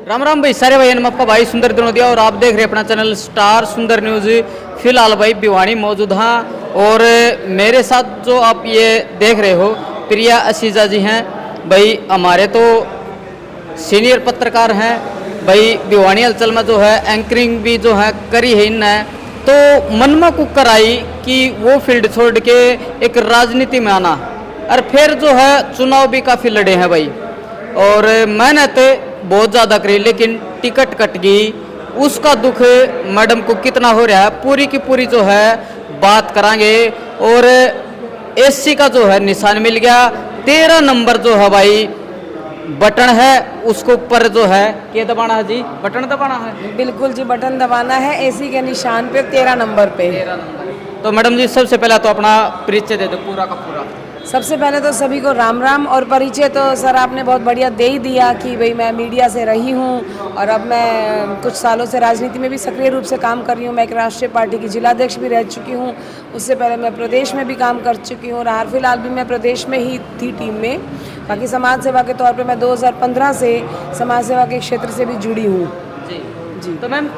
राम राम भाई सारे भाई, आपका भाई सुंदर दिनोदिया और आप देख रहे हैं अपना चैनल स्टार सुंदर न्यूज। फिलहाल भाई भिवानी मौजूद हाँ, और मेरे साथ जो आप ये देख रहे हो प्रिया असीजा जी हैं। भाई हमारे तो सीनियर पत्रकार हैं भाई, भिवानी हलचल में जो है एंकरिंग भी जो है करी है इनने, तो मन में कुकर आई कि वो फील्ड छोड़ के एक राजनीति में आना, और फिर जो है चुनाव भी काफ़ी लड़े हैं भाई। और मैंने तो बहुत ज़्यादा करी लेकिन टिकट कट गई, उसका दुख मैडम को कितना हो रहा है पूरी की पूरी जो है बात करांगे। और एससी का जो है निशान मिल गया, 13 नंबर जो है भाई बटन है उसको ऊपर जो है क्या दबाना है जी, बटन दबाना है। बिल्कुल जी, बटन दबाना है एसी के निशान पे 13 नंबर पे। 13 नंबर। तो मैडम जी सबसे पहले तो अपना परिचय दे दो पूरा का पूरा। सबसे पहले तो सभी को राम राम। और परिचय तो सर आपने बहुत बढ़िया दे ही दिया कि भाई मैं मीडिया से रही हूँ और अब मैं कुछ सालों से राजनीति में भी सक्रिय रूप से काम कर रही हूँ। मैं एक राष्ट्रीय पार्टी की जिलाध्यक्ष भी रह चुकी हूँ, उससे पहले मैं प्रदेश में भी काम कर चुकी हूँ और हाल फिलहाल भी मैं प्रदेश में ही थी टीम में। बाकी समाज सेवा के तौर पर मैं 2015 से समाज सेवा के क्षेत्र से भी जुड़ी हूँ। जी जी। तो मैम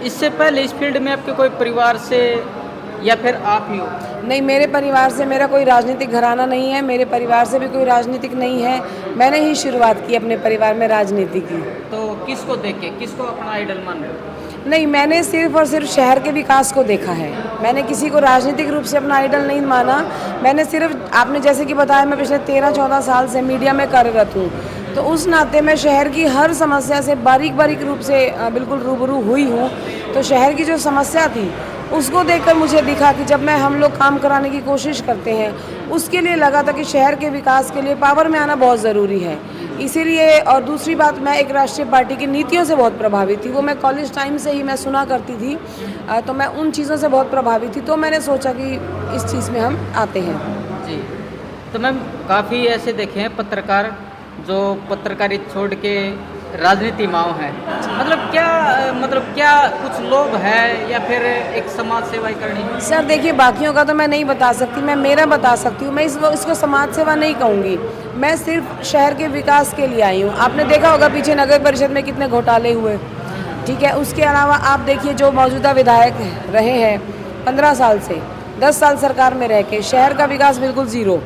इससे पहले इस फील्ड में आपके कोई परिवार से या फिर आप ही हो? नहीं, मेरे परिवार से मेरा कोई राजनीतिक घराना नहीं है, मेरे परिवार से भी कोई राजनीतिक नहीं है। मैंने ही शुरुआत की अपने परिवार में राजनीति की। तो किसको देख के, किसको अपना आइडल मान रहे हो? नहीं, मैंने सिर्फ और सिर्फ शहर के विकास को देखा है। मैंने किसी को राजनीतिक रूप से अपना आइडल नहीं माना। मैंने सिर्फ, आपने जैसे कि बताया, मैं पिछले 13-14 साल से मीडिया में कार्यरत हूँ, तो उस नाते मैं शहर की हर समस्या से बारीक बारीक रूप से बिल्कुल रूबरू हुई हूँ। तो शहर की जो समस्या थी उसको देखकर मुझे दिखा कि जब हम लोग काम कराने की कोशिश करते हैं, उसके लिए लगा था कि शहर के विकास के लिए पावर में आना बहुत ज़रूरी है। इसीलिए, और दूसरी बात, मैं एक राष्ट्रीय पार्टी की नीतियों से बहुत प्रभावित थी। वो मैं कॉलेज टाइम से ही मैं सुना करती थी, तो मैं उन चीज़ों से बहुत प्रभावित थी। तो मैंने सोचा कि इस चीज़ में हम आते हैं। जी। तो मैम काफ़ी ऐसे देखे हैं पत्रकार जो पत्रकारिता छोड़ के राजनीति में है, मतलब क्या कुछ लोग हैं या फिर एक समाज सेवा ही करनी? सर देखिए, बाकियों का तो मैं नहीं बता सकती, मैं मेरा बता सकती हूँ। मैं इसको समाज सेवा नहीं कहूँगी, मैं सिर्फ शहर के विकास के लिए आई हूँ। आपने देखा होगा पीछे नगर परिषद में कितने घोटाले हुए, ठीक है। उसके अलावा आप देखिए जो मौजूदा विधायक रहे हैं 15 साल से, 10 साल सरकार में रह के शहर का विकास बिल्कुल ज़ीरो।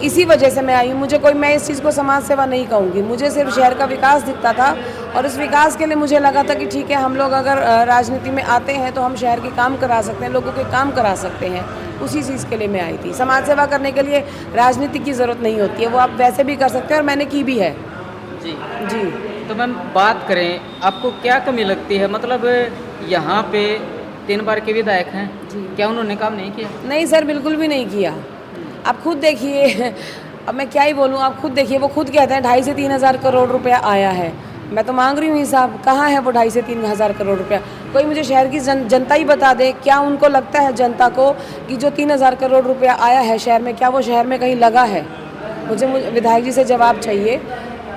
इसी वजह से मैं आई हूँ। मैं इस चीज़ को समाज सेवा नहीं कहूँगी, मुझे सिर्फ शहर का विकास दिखता था और उस विकास के लिए मुझे लगा था कि ठीक है, हम लोग अगर राजनीति में आते हैं तो हम शहर के काम करा सकते हैं, लोगों के काम करा सकते हैं। उसी चीज़ के लिए मैं आई थी। समाज सेवा करने के लिए राजनीति की ज़रूरत नहीं होती है, वो आप वैसे भी कर सकते हैं और मैंने की भी है। जी जी। तो मैम बात करें, आपको क्या कमी लगती है? मतलब यहाँ पे 3 बार के विधायक हैं जी, क्या उन्होंने काम नहीं किया? नहीं सर, बिल्कुल भी नहीं किया। आप खुद देखिए, अब मैं क्या ही बोलूँ, आप खुद देखिए, वो खुद कहते हैं 2.5 से 3 हज़ार करोड़ रुपया आया है। मैं तो मांग रही हूँ हिसाब, कहाँ है वो 2.5 से 3 हज़ार करोड़ रुपया? कोई मुझे शहर की जनता ही बता दे, क्या उनको लगता है जनता को कि जो 3 हज़ार करोड़ रुपया आया है शहर में, क्या वो शहर में कहीं लगा है? मुझे विधायक जी से जवाब चाहिए।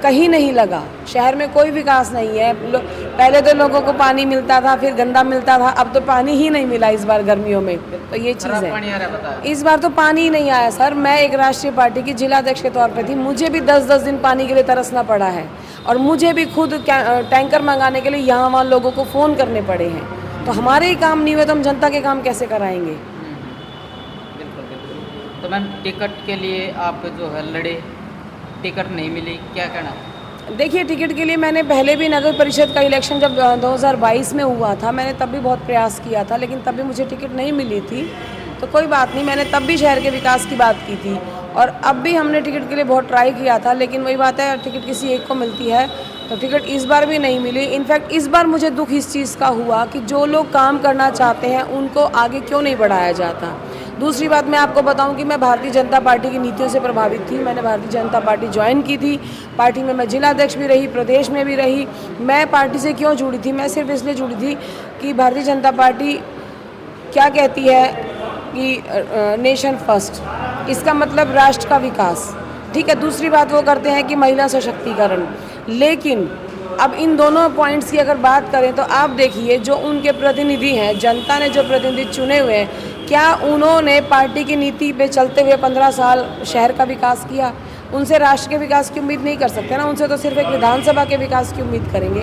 कहीं नहीं लगा, शहर में कोई विकास नहीं है। पहले तो लोगों को पानी मिलता था, फिर गंदा मिलता था, अब तो पानी ही नहीं मिला इस बार गर्मियों में। तो ये चीज़ है, इस बार तो पानी ही नहीं आया सर। मैं एक राष्ट्रीय पार्टी की जिलाध्यक्ष के तौर पे थी, मुझे भी 10-10 दिन पानी के लिए तरसना पड़ा है और मुझे भी खुद टैंकर मंगाने के लिए यहाँ वहाँ लोगों को फ़ोन करने पड़े हैं। तो हमारे ही काम नहीं हुए तो हम जनता के काम कैसे कराएंगे? बिल्कुल बिल्कुल। तो मैम टिकट के लिए आप जो है लड़े, टिकट नहीं मिली, क्या कहना? देखिए, टिकट के लिए मैंने पहले भी नगर परिषद का इलेक्शन जब 2022 में हुआ था, मैंने तब भी बहुत प्रयास किया था, लेकिन तब भी मुझे टिकट नहीं मिली थी। तो कोई बात नहीं, मैंने तब भी शहर के विकास की बात की थी और अब भी हमने टिकट के लिए बहुत ट्राई किया था, लेकिन वही बात है, टिकट किसी एक को मिलती है। तो टिकट इस बार भी नहीं मिली। इनफैक्ट इस बार मुझे दुख इस चीज़ का हुआ कि जो लोग काम करना चाहते हैं उनको आगे क्यों नहीं बढ़ाया जाता। दूसरी बात मैं आपको बताऊं कि मैं भारतीय जनता पार्टी की नीतियों से प्रभावित थी। मैंने भारतीय जनता पार्टी ज्वाइन की थी, पार्टी में मैं जिलाध्यक्ष भी रही, प्रदेश में भी रही। मैं पार्टी से क्यों जुड़ी थी? मैं सिर्फ इसलिए जुड़ी थी कि भारतीय जनता पार्टी क्या कहती है कि नेशन फर्स्ट, इसका मतलब राष्ट्र का विकास, ठीक है। दूसरी बात वो करते हैं कि महिला सशक्तिकरण। लेकिन अब इन दोनों पॉइंट्स की अगर बात करें तो आप देखिए, जो उनके प्रतिनिधि हैं, जनता ने जो प्रतिनिधि चुने हुए हैं, क्या उन्होंने पार्टी की नीति पे चलते हुए 15 साल शहर का विकास किया? उनसे राष्ट्र के विकास की उम्मीद नहीं कर सकते ना, उनसे तो सिर्फ एक विधानसभा के विकास की उम्मीद करेंगे।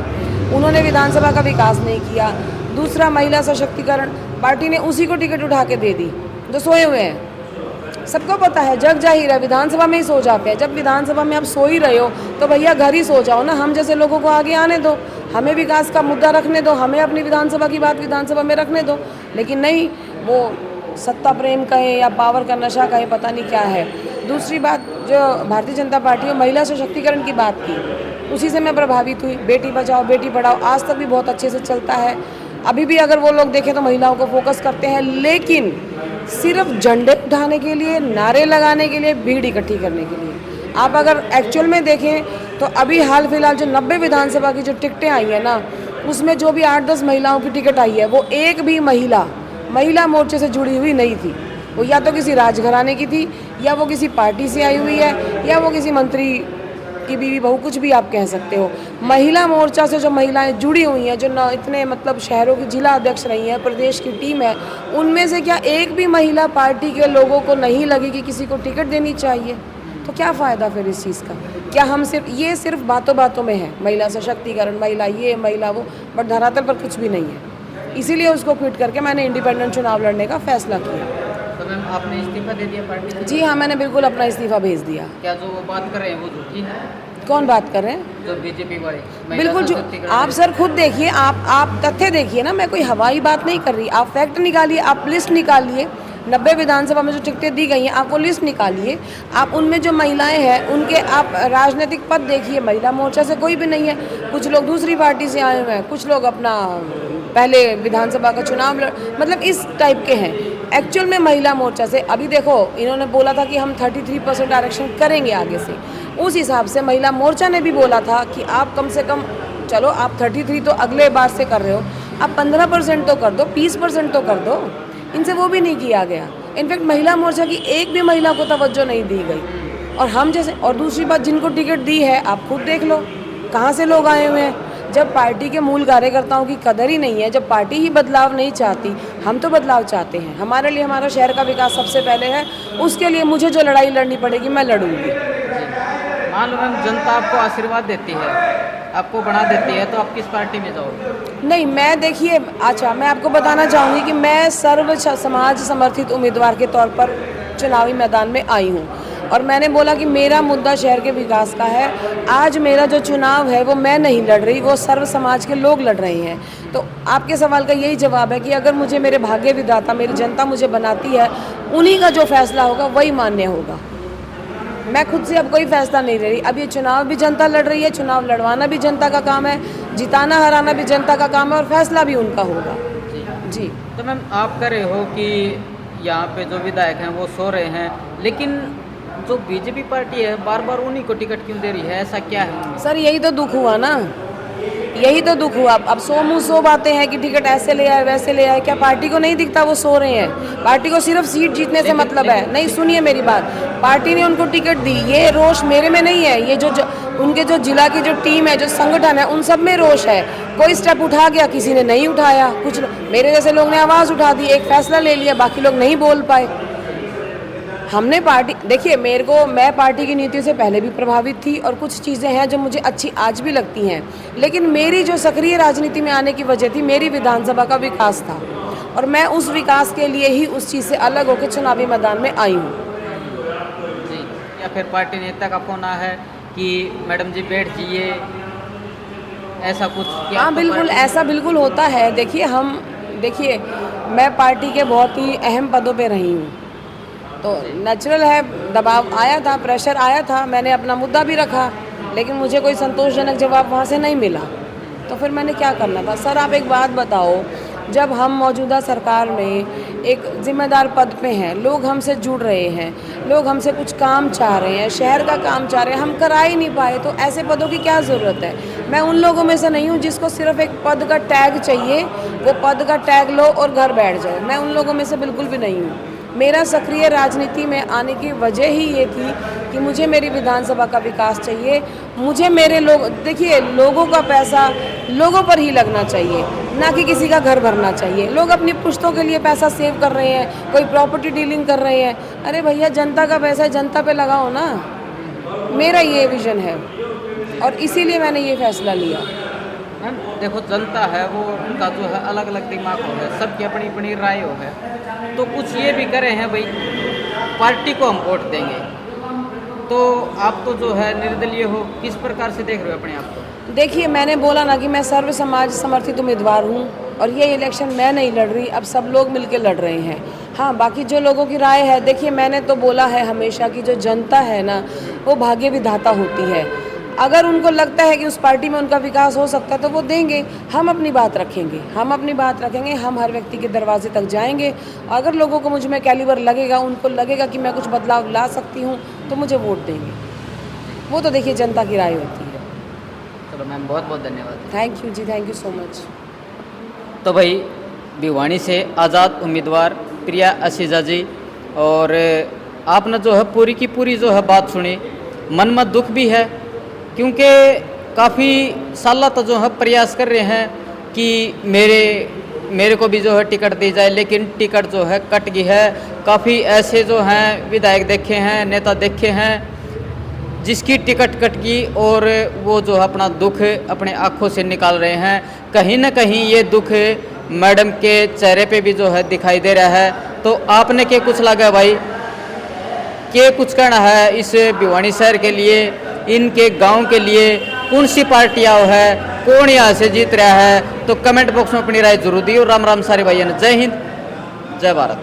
उन्होंने विधानसभा का विकास नहीं किया। दूसरा, महिला सशक्तिकरण, पार्टी ने उसी को टिकट उठा के दे दी जो सोए हुए हैं। सबको पता है, जग जाहिर है, विधानसभा में ही सो जाते हैं। जब विधानसभा में आप सो ही रहे हो तो भैया घर ही सो जाओ ना। हम जैसे लोगों को आगे आने दो, हमें विकास का मुद्दा रखने दो, हमें अपनी विधानसभा की बात विधानसभा में रखने दो। लेकिन नहीं, वो सत्ता प्रेम कहें या पावर का नशा कहें, पता नहीं क्या है। दूसरी बात, जो भारतीय जनता पार्टी और महिला सशक्तिकरण की बात की, उसी से मैं प्रभावित हुई। बेटी बचाओ बेटी पढ़ाओ आज तक भी बहुत अच्छे से चलता है। अभी भी अगर वो लोग देखें तो महिलाओं को फोकस करते हैं, लेकिन सिर्फ झंडे उठाने के लिए, नारे लगाने के लिए, भीड़ इकट्ठी करने के लिए। आप अगर एक्चुअल में देखें तो अभी हाल फिलहाल जो 90 विधानसभा की जो टिकटें आई हैं ना, उसमें जो भी 8-10 महिलाओं की टिकट आई है, वो एक भी महिला मोर्चे से जुड़ी हुई नहीं थी। वो या तो किसी राजघराने की थी, या वो किसी पार्टी से आई हुई है, या वो किसी मंत्री की बीवी बहू, कुछ भी आप कह सकते हो। महिला मोर्चा से जो महिलाएं जुड़ी हुई हैं, जो न इतने मतलब शहरों की जिला अध्यक्ष रही हैं, प्रदेश की टीम है, उनमें से क्या एक भी महिला पार्टी के लोगों को नहीं लगी कि किसी को टिकट देनी चाहिए? तो क्या फ़ायदा फिर इस चीज़ का? क्या हम सिर्फ बातों बातों में है, महिला सशक्तिकरण, महिला ये महिला वो, बट धरातल पर कुछ भी नहीं है। इसीलिए उसको क्विट करके मैंने इंडिपेंडेंट चुनाव लड़ने का फैसला किया। तो मैम, आपने इस्तीफा दे दिया पार्टी से? जी हाँ, मैंने बिल्कुल अपना इस्तीफा भेज दिया। क्या जो वो बात कर रहे हैं वो झूठी है? कौन बात कर रहे हैं? जो बीजेपी वाले। बिल्कुल जो आप सर खुद देखिए, आप तथ्य देखिए ना, मैं कोई हवाई बात नहीं कर रही। आप फैक्ट निकालिए, आप लिस्ट निकालिए, 90 विधानसभा में जो टिकटें दी गई हैं, आप वो लिस्ट निकालिए। आप उनमें जो महिलाएं हैं उनके आप राजनीतिक पद देखिए। महिला मोर्चा से कोई भी नहीं है, कुछ लोग दूसरी पार्टी से आए हुए हैं, कुछ लोग अपना पहले विधानसभा का चुनाव मतलब इस टाइप के हैं। एक्चुअल में महिला मोर्चा से अभी देखो, इन्होंने बोला था कि हम 33% आरक्षण करेंगे आगे से। उस हिसाब से महिला मोर्चा ने भी बोला था कि आप कम से कम, चलो आप 33 तो अगले बार से कर रहे हो, आप 15% तो कर दो, 20% तो कर दो। इनसे वो भी नहीं किया गया। इनफैक्ट महिला मोर्चा की एक भी महिला को तवज्जो नहीं दी गई। और हम जैसे, और दूसरी बात, जिनको टिकट दी है आप खुद देख लो कहाँ से लोग आए हुए हैं। जब पार्टी के मूल कार्यकर्ताओं की कदर ही नहीं है, जब पार्टी ही बदलाव नहीं चाहती, हम तो बदलाव चाहते हैं। हमारे लिए हमारा शहर का विकास सबसे पहले है, उसके लिए मुझे जो लड़ाई लड़नी पड़ेगी मैं लड़ूंगी। मान लो मैम, जनता आपको आशीर्वाद देती है, आपको बना देती है, तो आप किस पार्टी में जाओगे? नहीं, मैं देखिए, अच्छा मैं आपको बताना चाहूँगी कि मैं सर्व समाज समर्थित उम्मीदवार के तौर पर चुनावी मैदान में आई हूँ, और मैंने बोला कि मेरा मुद्दा शहर के विकास का है। आज मेरा जो चुनाव है वो मैं नहीं लड़ रही, वो सर्व समाज के लोग लड़ रहे हैं। तो आपके सवाल का यही जवाब है कि अगर मुझे मेरे भाग्य विधाता, मेरी जनता मुझे बनाती है, उन्हीं का जो फैसला होगा वही मान्य होगा। मैं खुद से अब कोई फैसला नहीं ले रही। अब ये चुनाव भी जनता लड़ रही है, चुनाव लड़वाना भी जनता का काम है, जिताना हराना भी जनता का काम है, और फैसला भी उनका होगा। जी। तो मैम, आप कह रहे हो कि यहाँ पे जो विधायक हैं वो सो रहे हैं, लेकिन जो बीजेपी पार्टी है बार बार उन्हीं को टिकट क्यों दे रही है? ऐसा क्या है? सर यही तो दुख हुआ ना, यही तो दुख हुआ। अब सौ मुँह सौ बातें हैं कि टिकट ऐसे ले आए वैसे ले आए। क्या पार्टी को नहीं दिखता वो सो रहे हैं? पार्टी को सिर्फ सीट जीतने से मतलब है? नहीं, सुनिए मेरी बात, पार्टी ने उनको टिकट दी, ये रोष मेरे में नहीं है। ये जो उनके जो जिला की जो टीम है, जो संगठन है, उन सब में रोष है। कोई स्टेप उठा गया, किसी ने नहीं उठाया। कुछ मेरे जैसे लोग ने आवाज़ उठा दी, एक फैसला ले लिया, बाकी लोग नहीं बोल पाए। हमने पार्टी, देखिए मैं पार्टी की नीतियों से पहले भी प्रभावित थी, और कुछ चीज़ें हैं जो मुझे अच्छी आज भी लगती हैं, लेकिन मेरी जो सक्रिय राजनीति में आने की वजह थी मेरी विधानसभा का विकास था, और मैं उस विकास के लिए ही उस चीज़ से अलग होकर चुनावी मैदान में आई हूँ। जी, या फिर पार्टी नेता का फोन आया है कि मैडम जी बैठ जाइए, ऐसा कुछ? हाँ बिल्कुल, ऐसा बिल्कुल होता है। देखिए मैं पार्टी के बहुत ही अहम पदों पे रही हूँ, तो नेचुरल है, दबाव आया था, प्रेशर आया था, मैंने अपना मुद्दा भी रखा, लेकिन मुझे कोई संतोषजनक जवाब वहाँ से नहीं मिला। तो फिर मैंने क्या करना था? सर आप एक बात बताओ, जब हम मौजूदा सरकार में एक जिम्मेदार पद पे हैं, लोग हमसे जुड़ रहे हैं, लोग हमसे कुछ काम चाह रहे हैं, शहर का काम चाह रहे हैं, हम करा ही नहीं पाए, तो ऐसे पदों की क्या ज़रूरत है? मैं उन लोगों में से नहीं हूँ जिसको सिर्फ एक पद का टैग चाहिए, वो पद का टैग लो और घर बैठ जाओ। मैं उन लोगों में से बिल्कुल भी नहीं हूँ। मेरा सक्रिय राजनीति में आने की वजह ही ये थी कि मुझे मेरी विधानसभा का विकास चाहिए। मुझे मेरे लोग, देखिए लोगों का पैसा लोगों पर ही लगना चाहिए, ना कि किसी का घर भरना चाहिए। लोग अपनी पुश्तों के लिए पैसा सेव कर रहे हैं, कोई प्रॉपर्टी डीलिंग कर रहे हैं। अरे भैया, जनता का पैसा है, जनता पे लगाओ ना। मेरा ये विज़न है और इसीलिए मैंने ये फैसला लिया। मैम देखो जनता है वो उनका जो है अलग अलग दिमाग हो है, सबकी अपनी अपनी राय हो है, तो कुछ ये भी करे हैं भाई पार्टी को हम वोट देंगे, तो आप तो जो है निर्दलीय हो, किस प्रकार से देख रहे हो अपने आप को? देखिए, मैंने बोला ना कि मैं सर्व समाज समर्थित उम्मीदवार हूँ और ये इलेक्शन मैं नहीं लड़ रही, अब सब लोग मिलकर लड़ रहे हैं। हाँ, बाकी जो लोगों की राय है, देखिए मैंने तो बोला है हमेशा कि जो जनता है ना वो भाग्य विधाता होती है। अगर उनको लगता है कि उस पार्टी में उनका विकास हो सकता है तो वो देंगे। हम अपनी बात रखेंगे, हम हर व्यक्ति के दरवाजे तक जाएंगे। अगर लोगों को मुझ में कैलिबर लगेगा, उनको लगेगा कि मैं कुछ बदलाव ला सकती हूँ तो मुझे वोट देंगे। वो तो देखिए जनता की राय होती है। चलो मैम बहुत बहुत धन्यवाद। Thank you ji, thank you so much. तो भाई भिवानी से आज़ाद उम्मीदवार प्रिया असीजा जी, और आपने जो है पूरी की पूरी जो है बात सुनी, मन में दुख भी है क्योंकि काफ़ी साल तो जो है प्रयास कर रहे हैं कि मेरे को भी जो है टिकट दी जाए, लेकिन टिकट जो है कट गई है। काफ़ी ऐसे जो हैं विधायक देखे हैं, नेता देखे हैं जिसकी टिकट कट गई और वो जो है अपना दुख अपने आँखों से निकाल रहे हैं। कहीं ना कहीं ये दुख मैडम के चेहरे पे भी जो है दिखाई दे रहा है। तो आपने क्या कुछ लगा भाई, क्या कुछ कहना है इस भिवानी शहर के लिए, इनके गांव के लिए, कौन सी पार्टियाँ है, कौन यहाँ से जीत रहा है? तो कमेंट बॉक्स में अपनी राय जरूर दी। और राम राम सारे भाइयों, जय हिंद, जय भारत।